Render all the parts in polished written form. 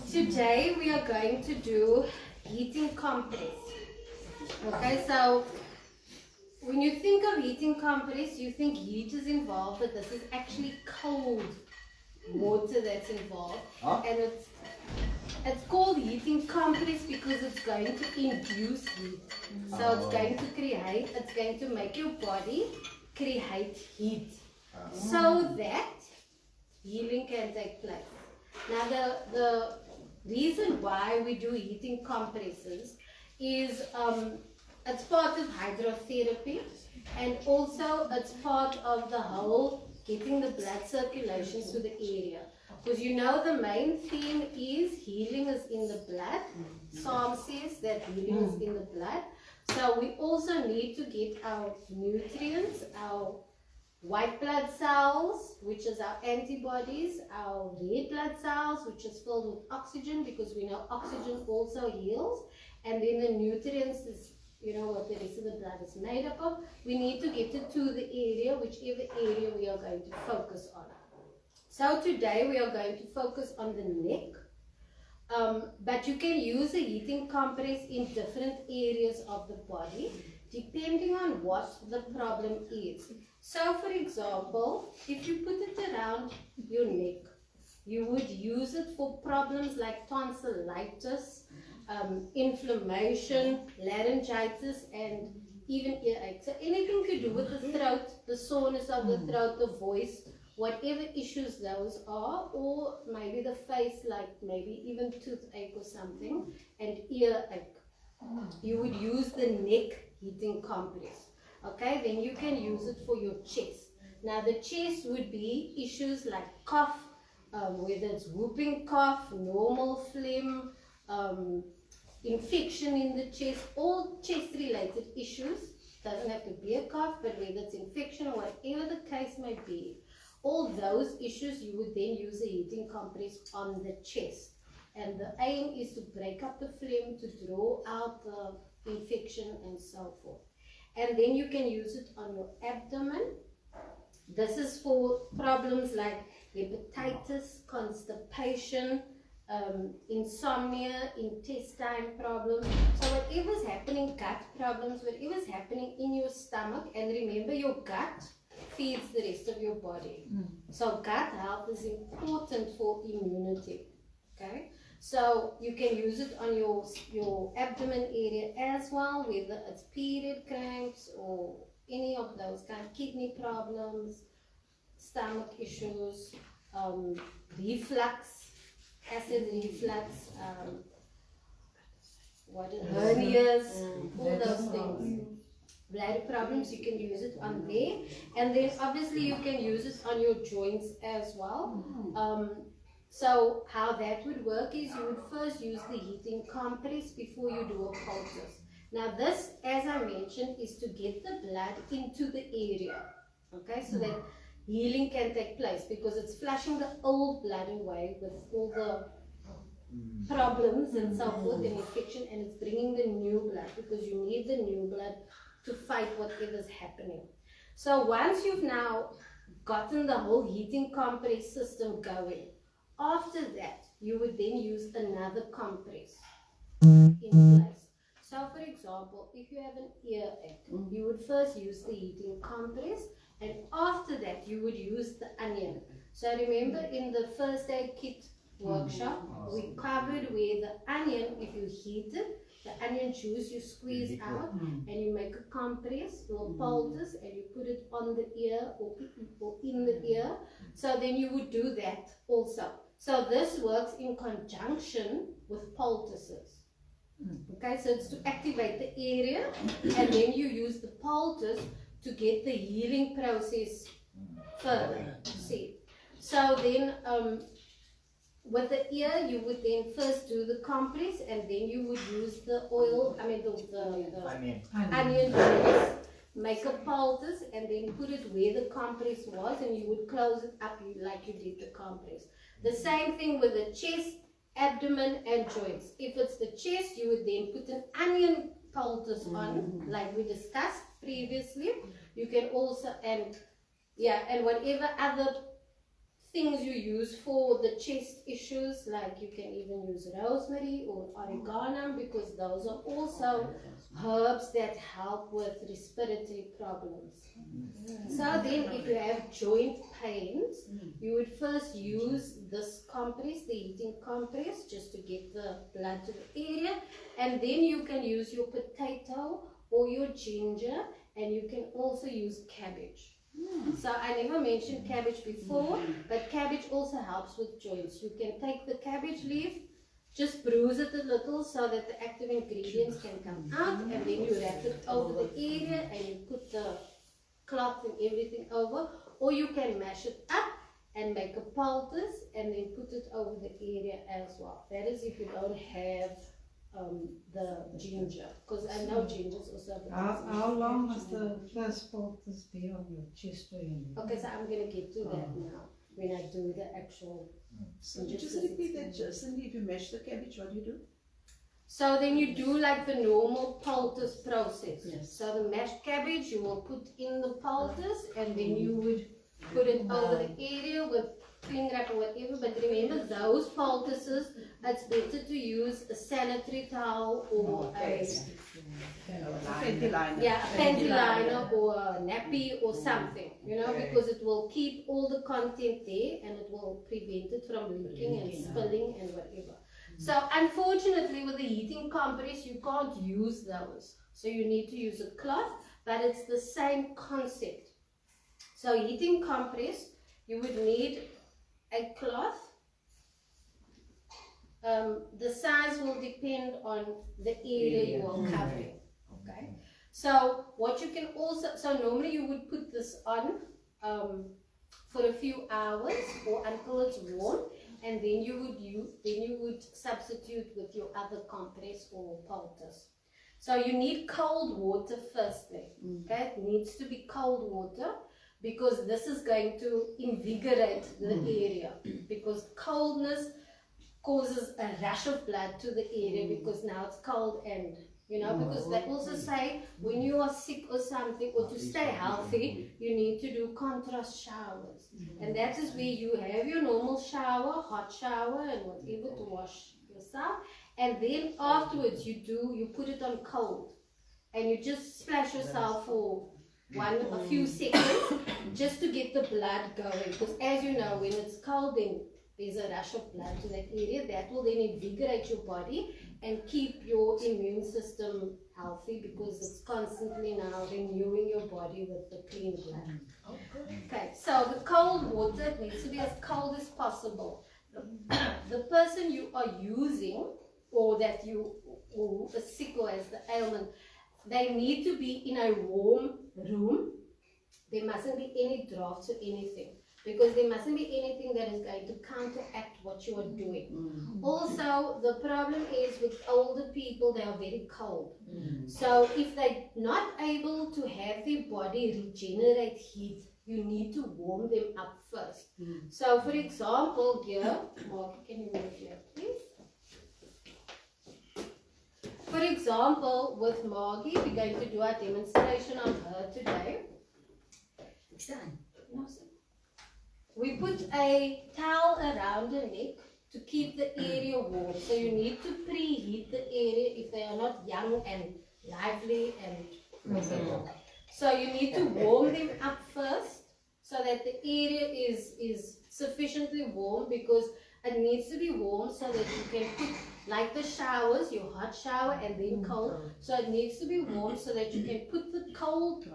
Today we are going to do heating compress. Okay, so when you think of heating compress, you think heat is involved, but this is actually cold water that's involved. And it's called heating compress because it's going to induce heat. So it's going to make your body create heat so that healing can take place. Now the reason why we do heating compresses is it's part of hydrotherapy, and also it's part of the whole getting the blood circulation to the area. Because you know the main theme is healing is in the blood. Psalm says that healing is in the blood. So we also need to get our nutrients, our white blood cells, which is our antibodies, our red blood cells, which is filled with oxygen, because we know oxygen also heals, and then the nutrients is, you know, what the rest of the blood is made up of. We need to get it to the area, whichever area we are going to focus on. So today we are going to focus on the neck, but you can use a heating compress in different areas of the body, depending on what the problem is. So for example, if you put it around your neck, you would use it for problems like tonsillitis, inflammation, laryngitis, and even earache. So anything to do with the throat, the soreness of the throat, the voice, whatever issues those are, or maybe the face, like maybe even toothache or something, and earache. You would use the neck heating compress. Okay, then you can use it for your chest. Now the chest would be issues like cough, whether it's whooping cough, normal phlegm, infection in the chest, all chest related issues. Doesn't have to be a cough, but whether it's infection or whatever the case may be, all those issues you would then use a heating compress on the chest. And the aim is to break up the phlegm, to draw out the infection and so forth. And then you can use it on your abdomen. This is for problems like hepatitis, constipation, insomnia, intestine problems. So whatever's happening, gut problems, whatever's happening in your stomach, and remember your gut feeds the rest of your body. So gut health is important for immunity. Okay? So you can use it on your abdomen area as well, whether it's period cramps or any of those kind of kidney problems, stomach issues, reflux, acid reflux, hernias, all those things. Bladder problems, you can use it on there, and then obviously you can use it on your joints as well. So how that would work is you would first use the heating compress before you do a poultice. Now this, as I mentioned, is to get the blood into the area, okay, so that healing can take place, because it's flushing the old blood away with all the problems and so forth and infection, and it's bringing the new blood, because you need the new blood to fight whatever's happening. So once you've now gotten the whole heating compress system going, after that you would then use another compress in place. So for example, if you have an earache, you would first use the heating compress, and after that you would use the onion. So remember in the first aid kit workshop, we covered where the onion, if you heat it, the onion juice you squeeze out and you make a compress or poultice, and you put it on the ear or in the ear. So then you would do that also. So this works in conjunction with poultices. Okay, so it's to activate the area, and then you use the poultice to get the healing process further. See, so then with the ear, you would then first do the compress, and then you would use the oil, the onion juice, make a poultice, and then put it where the compress was, and you would close it up like you did the compress. The same thing with the chest, abdomen, and joints. If it's the chest, you would then put an onion poultice on, like we discussed previously. You can also, and whatever other things you use for the chest issues, like you can even use rosemary or oregano, because those are also herbs that help with respiratory problems. So then if you have joint pains, you would first use this compress, the heating compress, just to get the blood to the area, and then you can use your potato or your ginger, and you can also use cabbage. So I never mentioned cabbage before, but cabbage also helps with joints. You can take the cabbage leaf, just bruise it a little so that the active ingredients can come out, and then you wrap it over the area and you put the cloth and everything over, or you can mash it up and make a poultice and then put it over the area as well. That is if you don't have the ginger, because I know ginger is also a bit How long must the first poultice be on your chest wound? Okay, so I'm going to get to that now when I do the actual. So just repeat that, Cindy. If you mash the cabbage, what do you do? So then you do like the normal poultice process. Yes. So the mashed cabbage you will put in the poultice, and then you would put it over the area with cling wrap or whatever. But remember, those poultices, it's better to use a sanitary towel or a Panty liner. yeah, a panty liner or a nappy or something, you know, because it will keep all the content there and it will prevent it from leaking and spilling and whatever. So unfortunately with the heating compress you can't use those. So you need to use a cloth, but it's the same concept. So heating compress, you would need a cloth. The size will depend on the area you are covering. Okay. So what you can also, so normally you would put this on for a few hours or until it's warm, and then you would substitute with your other compress or poultice. So you need cold water firstly. Okay, it needs to be cold water, because this is going to invigorate the area, because coldness causes a rush of blood to the area because now it's cold, and you know, because they also say when you are sick or something, or to stay healthy, you need to do contrast showers. And that is where you have your normal shower, hot shower and whatever to wash yourself, and then afterwards you put it on cold and you just splash yourself for a few seconds just to get the blood going, because as you know, when it's cold then there's a rush of blood to that area that will then invigorate your body and keep your immune system healthy, because it's constantly now renewing your body with the clean blood. Okay, so the cold water needs to be as cold as possible. The person you are using, or that you who is sick or has the ailment, they need to be in a warm room. There mustn't be any drafts or anything, because there mustn't be anything that is going to counteract what you are doing. Also, the problem is with older people, they are very cold. So if they're not able to have their body regenerate heat, you need to warm them up first. So for example, here, Mark, can you move here please? For example, with Margie, we're going to do our demonstration on her today. No, sir. We put a towel around the neck to keep the area warm. So you need to preheat the area if they are not young and lively and so you need to warm them up first so that the area is sufficiently warm, because it needs to be warm so that you can put, like the showers, your hot shower and then cold. So it needs to be warm so that you can put the cold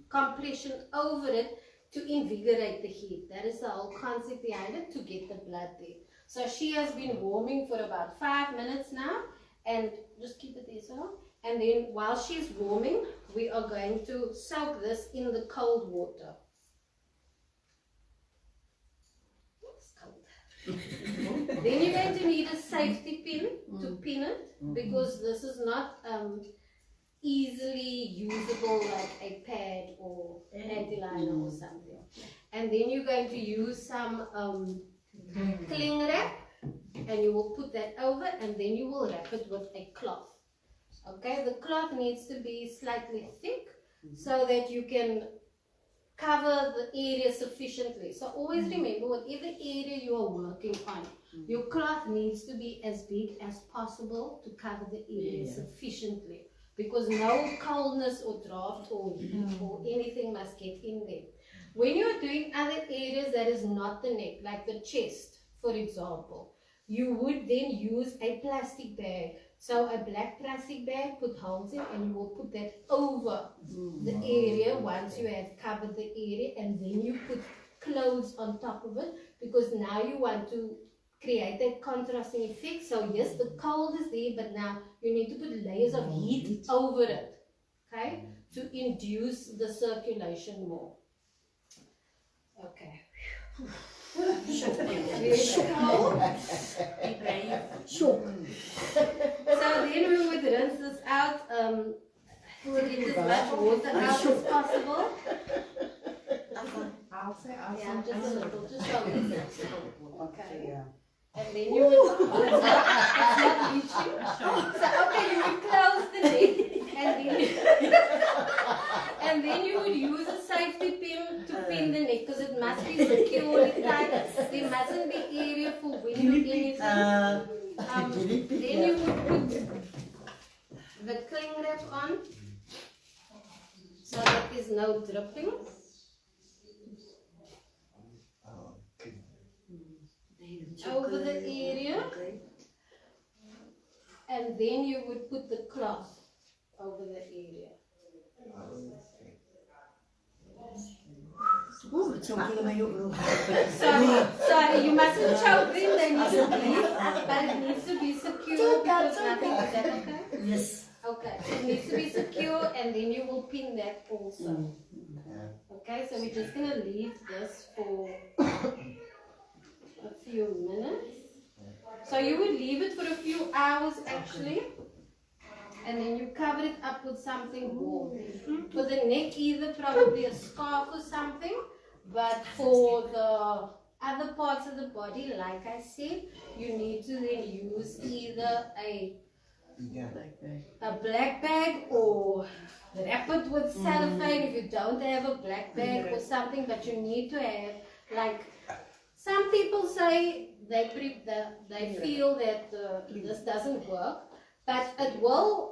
compression over it to invigorate the heat. That is the whole concept behind it, to get the blood there. So she has been warming for about 5 minutes now, and just keep it there, so. And then while she's warming, we are going to soak this in the cold water. It's cold. Then you're going to need a safety pin to pin it, because this is not easily usable like a pad or panty liner or something. And then you're going to use some cling wrap, and you will put that over, and then you will wrap it with a cloth. Okay, the cloth needs to be slightly thick so that you can cover the area sufficiently. So always remember, whatever area you are working on, your cloth needs to be as big as possible to cover the area sufficiently, because no coldness or draft or heat or anything must get in there. When you are doing other areas that is not the neck, like the chest, for example, you would then use a plastic bag. So a black plastic bag, put holes in, and you will put that over the area once you have covered the area, and then you put clothes on top of it, because now you want to create that contrasting effect. So yes, the cold is there, but now you need to put layers of heat over it, okay, to induce the circulation more. Okay. So then we would rinse this out to get as much water out as possible. Yeah, just a little, just a little. Okay. And then you would, it's not leaching. So okay, you would close the neck, and then you would use a safety pin to pin the neck, because it must be securely tight. There mustn't be area for wind or anything. Then you would put the cling wrap on, so that there's no dripping. Over the area, and then you would put the cloth over the area. Sorry, you mustn't choke them, they need to breathe, but it needs to be secure, because nothing is that, okay? Yes. Okay, so it needs to be secure, and then you will pin that also. Okay, so we're just going to leave this for a few minutes. So you would leave it for a few hours actually, and then you cover it up with something warm. For the neck, either probably a scarf or something, but for the other parts of the body, like I said, you need to then use either a black bag or wrap it with cellophane if you don't have a black bag or something, but you need to have, like, some people say they feel that this doesn't work, but it will.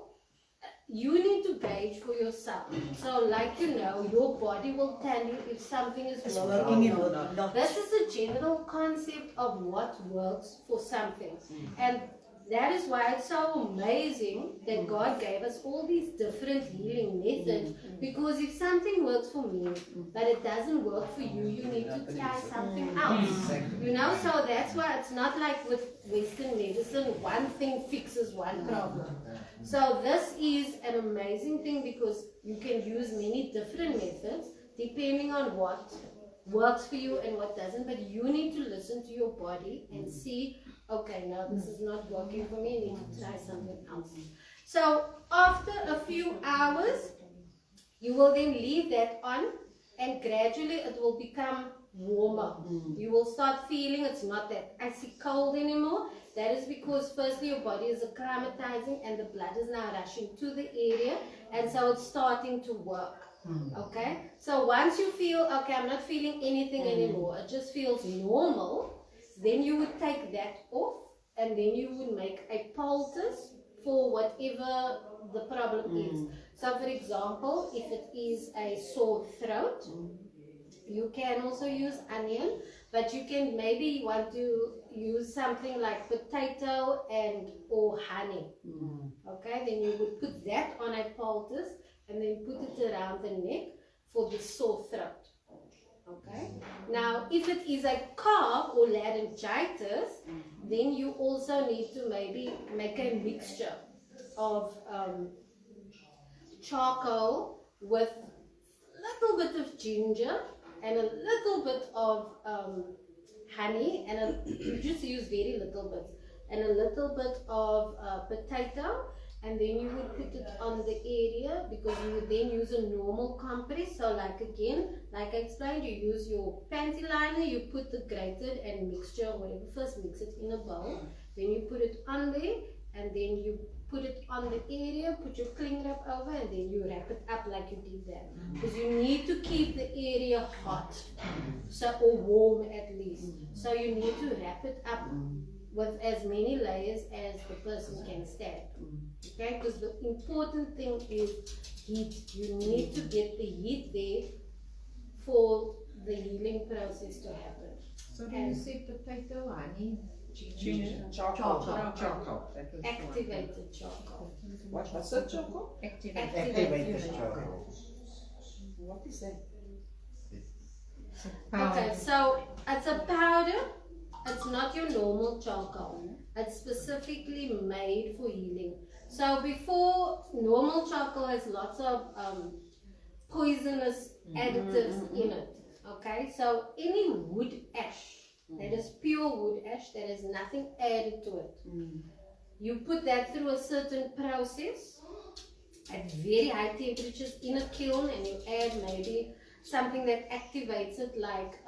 You need to gauge for yourself. So, like, you know, your body will tell you if something is working or not. This is a general concept of what works for something, and that is why it's so amazing that God gave us all these different healing methods, because if something works for me, but it doesn't work for you, you need to try something else. You know, so that's why it's not like with Western medicine, one thing fixes one problem. So this is an amazing thing, because you can use many different methods depending on what works for you and what doesn't, but you need to listen to your body and see, okay, now this is not working for me, I need to try something else. So after a few hours, you will then leave that on, and gradually it will become warmer. You will start feeling it's not that icy cold anymore. That is because firstly your body is acclimatizing and the blood is now rushing to the area, and so it's starting to work. Okay, so once you feel, okay, I'm not feeling anything anymore, it just feels normal, then you would take that off, and then you would make a poultice for whatever the problem is. So for example, if it is a sore throat, you can also use onion, but you can maybe want to use something like potato and or honey. Okay, then you would put that on a poultice and then put it around the neck for the sore throat. Okay, now if it is a cough or laryngitis, then you also need to maybe make a mixture of charcoal with a little bit of ginger and a little bit of honey, and you just use very little bit, and a little bit of potato, and then you would put it on the area, because you would then use a normal compress. So like again, like I explained, you use your panty liner, you put the grated and mixture or whatever, first mix it in a bowl, then you put it on there, and then you put it on the area, put your cling wrap over, and then you wrap it up like you did that. Because you need to keep the area hot, so, or warm at least. So you need to wrap it up with as many layers as the person can stand. Okay, because the important thing is heat. You need to get the heat there for the healing process to happen. So do you say potato, honey, Ginger. Charcoal. Charcoal. Activated charcoal. What's that charcoal? Activated charcoal. What is that? Okay, so it's a powder. It's not your normal charcoal. It's specifically made for healing. So before, normal charcoal has lots of poisonous additives in it. Okay, so any wood ash that is pure wood ash that has nothing added to it, you put that through a certain process at very high temperatures in a kiln, and you add maybe something that activates it, like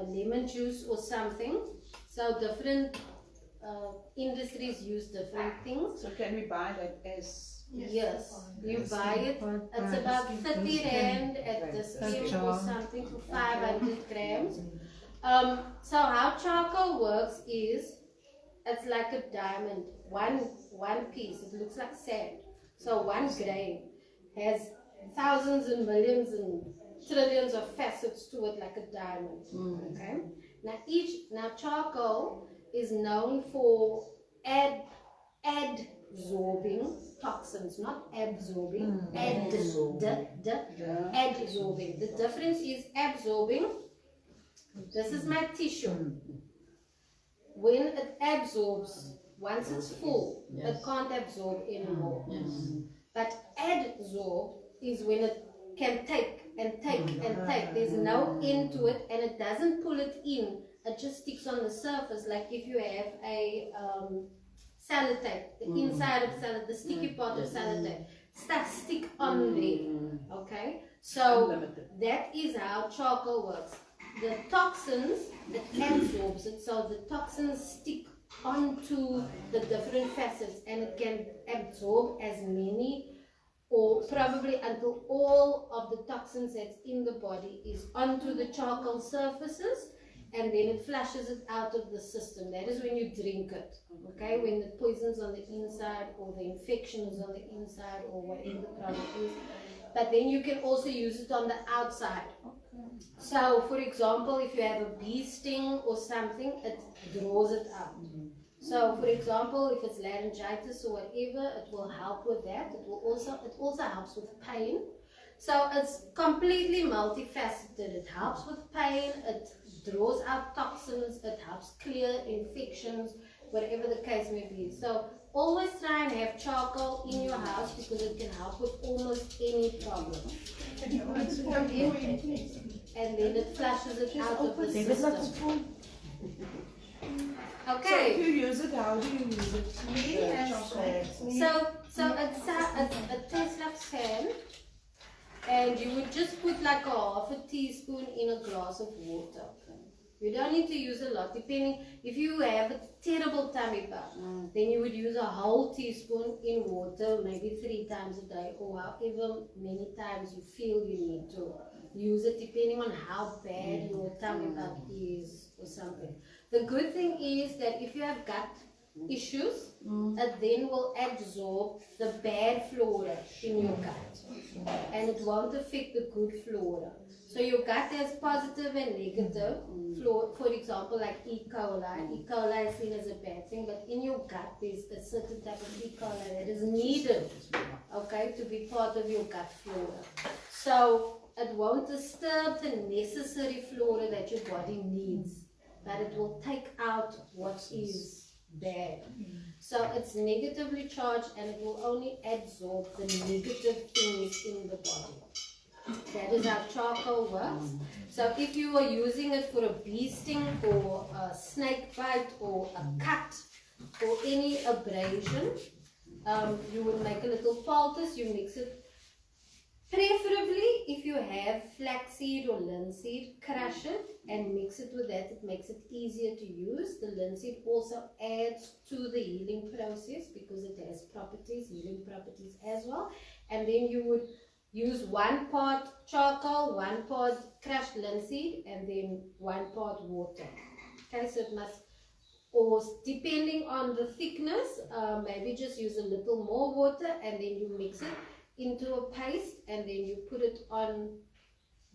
lemon juice or something. So different industries use different things. So can we buy that as? Yes, you buy it. It's about 30 rand at the scale or something for 500 grams. So how charcoal works is, it's like a diamond. One piece, it looks like sand. So one grain has thousands and millions and trillions of facets to it, like a diamond. Okay. Now charcoal is known for adsorbing toxins, not absorbing. Adsorbing. The difference is absorbing. This is my tissue. When it absorbs, once it's full, it can't absorb anymore. But adsorb is when it can take and take and take. There's no end to it, and it doesn't pull it in. It just sticks on the surface, like if you have a sellotape, the inside of salad, the sticky part of sellotape, stick on there. Okay, so that is how charcoal works. The toxins, it absorbs it, so the toxins stick onto the different facets, and it can absorb as many, or probably until all of the toxins that's in the body is onto the charcoal surfaces, and then it flushes it out of the system. That is when you drink it, okay? When the poison's on the inside, or the infection is on the inside, or whatever the problem is. But then you can also use it on the outside. So, for example, if you have a bee sting or something, it draws it out. So, for example, if it's laryngitis or whatever, it will help with that. It also helps with pain. So it's completely multifaceted. It helps with pain, it draws out toxins, it helps clear infections, whatever the case may be. So always try and have charcoal in your house, because it can help with almost any problem. And then it flushes it out of the system. So Okay. if you use it, how do you use it? So it tastes like sand, and you would just put like a half a teaspoon in a glass of water. You don't need to use a lot. Depending, if you have a terrible tummy bug, then you would use a whole teaspoon in water, maybe 3 times a day, or however many times you feel you need to use it, depending on how bad your tummy bug is or something. The good thing is that if you have gut issues, it then will absorb the bad flora in your gut, and it won't affect the good flora. So your gut has positive and negative flora. For example, like E. coli. E. coli is seen as a bad thing, but in your gut there's a certain type of E. coli that is needed, okay, to be part of your gut flora. So it won't disturb the necessary flora that your body needs, but it will take out what is bad. So it's negatively charged, and it will only absorb the negative things in the body. That is how charcoal works. So if you are using it for a bee sting, or a snake bite, or a cut, or any abrasion, you would make a little poultice, you mix it Preferably, if you have flaxseed or linseed, crush it and mix it with that. It makes it easier to use. The linseed also adds to the healing process because it has healing properties as well. And then you would use 1 part charcoal, 1 part crushed linseed, and then 1 part water. Okay, so it must, or depending on the thickness, maybe just use a little more water and then you mix it into a paste and then you put it on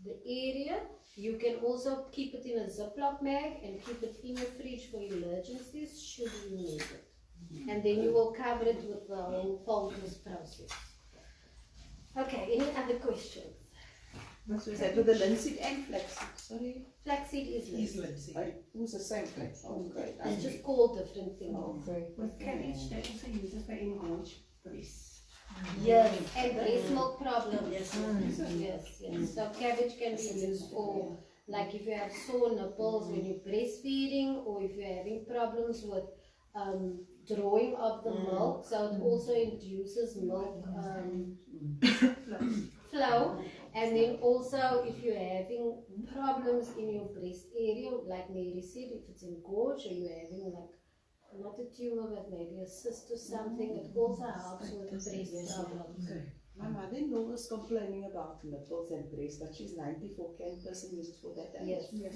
the area. You can also keep it in a Ziploc bag and keep it in the fridge for emergencies should you need it. And then you will cover it with the whole poultice process. Okay, any other questions? So is that with the linseed and flaxseed? Sorry. Flaxseed is linseed. It was the same flax. Oh, great. It's just called different things. With cabbage, they also use it for engorged breast. Yes, and breast milk problems. Yes. So cabbage can be used for, like if you have sore nipples when you're breastfeeding, or if you're having problems with drawing of the milk. So it also induces milk flow. And then also if you're having problems in your breast area, like Mary said, if it's engorged or you're having like not a tumor but maybe a cyst or something, it also helps with breast problems. My mother-in-law was complaining about nipples and breast, but she's 94. Can a person use it for that age? Yes.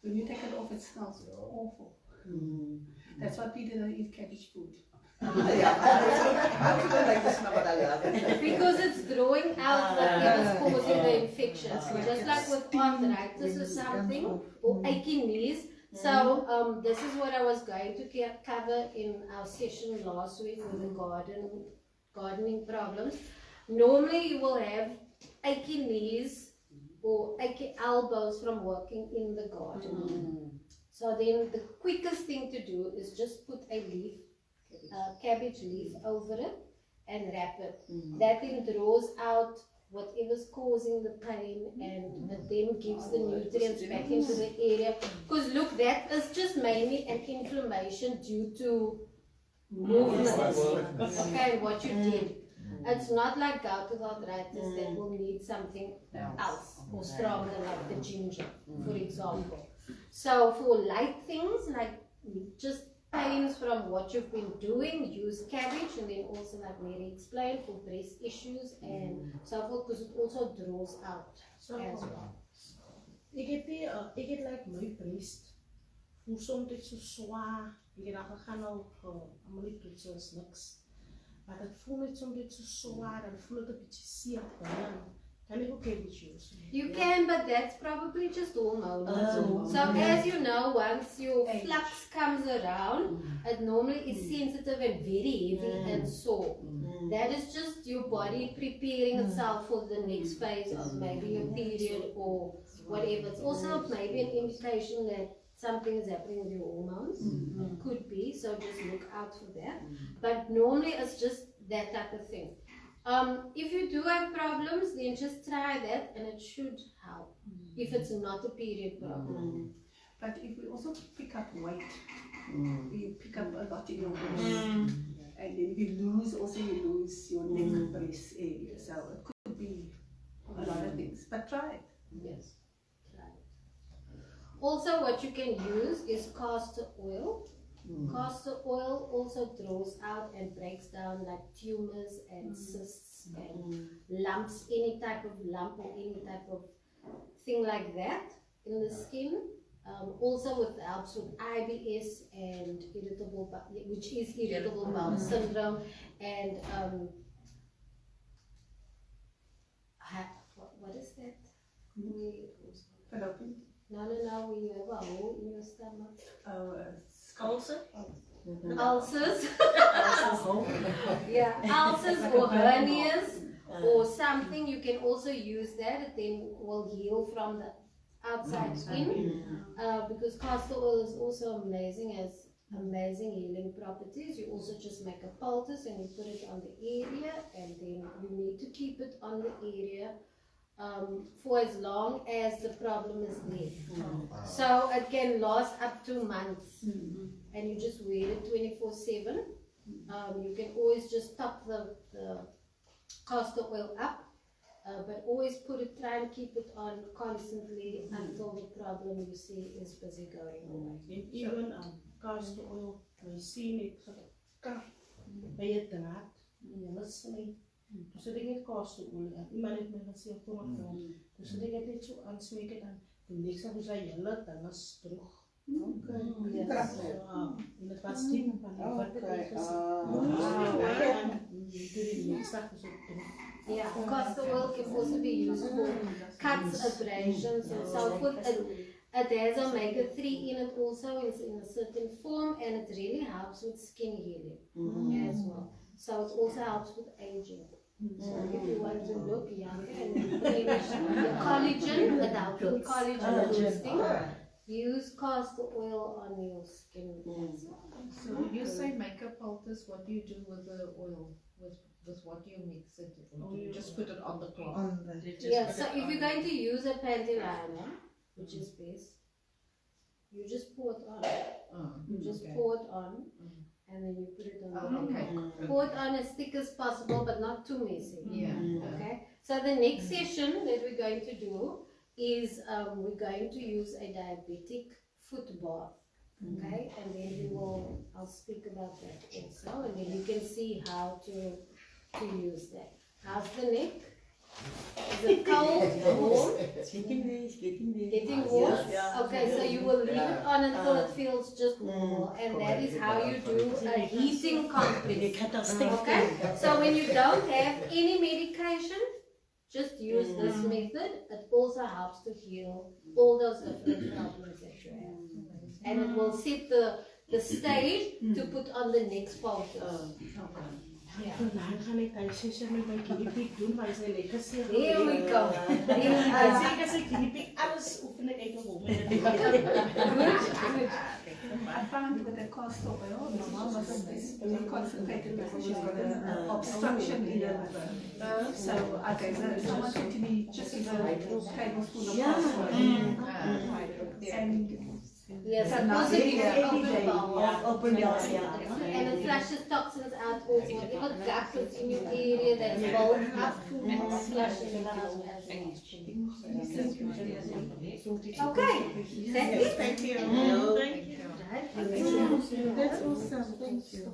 When you take it off, it smells awful. That's why people don't eat cabbage food. I don't like the smell, but I love it. Because it's drawing out whatever's causing the infection. So just like with arthritis or something, or aching knees. So this is what I was going to cover in our session last week with the gardening problems. Normally you will have achy knees or achy elbows from working in the garden. So then the quickest thing to do is just put a leaf, cabbage leaf over it and wrap it. That then draws out whatever's causing the pain and it then gives the nutrients back into the area. Because look, that is just mainly an inflammation due to movement. Okay, what you did. It's not like gout with arthritis that will need something else or stronger like the ginger, for example. So for light things like just pains from what you've been doing, use cabbage, and then also like Mary explained for breast issues and so forth, because it also draws out as well. Ik het like my breast. Hoe soms dit zo zwaar. Ik heb gegaan al allemaal die toetsen is niks. Maar het voelt net soms dit zo zwaar, dan voel het een beetje zeer binnen. Can you cabbage use? You can, but that's probably just hormones. So as you know, once your flux comes around, it normally is sensitive and very heavy and sore. That is just your body preparing itself for the next phase of maybe your period or whatever. It's also maybe an indication that something is happening with your hormones. It could be, so just look out for that. But normally it's just that type of thing. If you do have problems, then just try that and it should help if it's not a period problem. But if we also pick up weight, you pick up a lot in your breast. And then if you lose your neck breast area. So it could be a lot of things. But try it. Yes, try it. Also, what you can use is castor oil. Castor oil also draws out and breaks down like tumors and cysts and lumps, any type of lump or any type of thing like that in the skin. Also helps with IBS and irritable bowel syndrome and what is that? Fallopian. No, we have a hole in your stomach. Ulcer? Ulcers. Yeah, ulcers or hernias or something. You can also use that. It then will heal from the outside in. Because castor oil is also amazing, has amazing healing properties. You also just make a poultice and you put it on the area, and then you need to keep it on the area for as long as the problem is there. So it can last up to months, and you just wear it 24/7. You can always just top the castor oil up. But always try and keep it on constantly until the problem you see is busy going away. En even castor oil, my sien het gekap by 'n draad in hulle sny. Dus ek het castor oil en iemand het my gesê kom ek dan. Dus ek het net so aansmeek het dan die niks dan is hy hele ding is droog. Okay. Yes. En dit was diep van die wat het Okay. gesê. Die niks dan is ook droog. Yeah, castor oil can also be used for cuts, abrasions, and so forth. It has omega-3 in it also in a certain form, and it really helps with skin healing as well. So it also helps with aging. So if you want to look younger and replenish your collagen, it helps with collagen boosting. Use castor oil on your skin as well. So you say makeup alters, what do you do with the oil? With what do you mix it? Or do you just put it on the cloth? On the Yeah, so if you're going to use a panty liner, which is best, you just pour it on. You just pour it on, and then you put it on the Okay. Pour it on as thick as possible, but not too messy. Yeah. Okay. So the next session that we're going to do is we're going to use a diabetic foot bath. Okay, and then I'll speak about that also, and then you can see how to use that. How's the neck? Is it cold or warm? It's getting there, it's getting there. Getting warm? Yes. Okay, so you will leave it on until it feels just normal, and that is how you do a heating compress. Okay, so when you don't have any medication, just use this method. It also helps to heal all those different problems that you have. And it will set the stage to put on the next poultice. Vandaag ga ik thuis zitten met mijn guinea-pig doen, maar ze lekker zeer. Here we go. Zeker als ik guinea-pig alles oefen ik even op. I found with the castor oil, my mom was constipated because she's got an obstruction in her liver. So I gave her, someone said to me, just use a tablespoon of castor oil. And Yes, so it now also gives every open day, bowel. Open bowels, yeah. And it flushes toxins out also. Whatever gut is in your area that's bulked up, it's flushing it out as well. Okay, that's it. Thank you. Right. That's awesome. Thank you.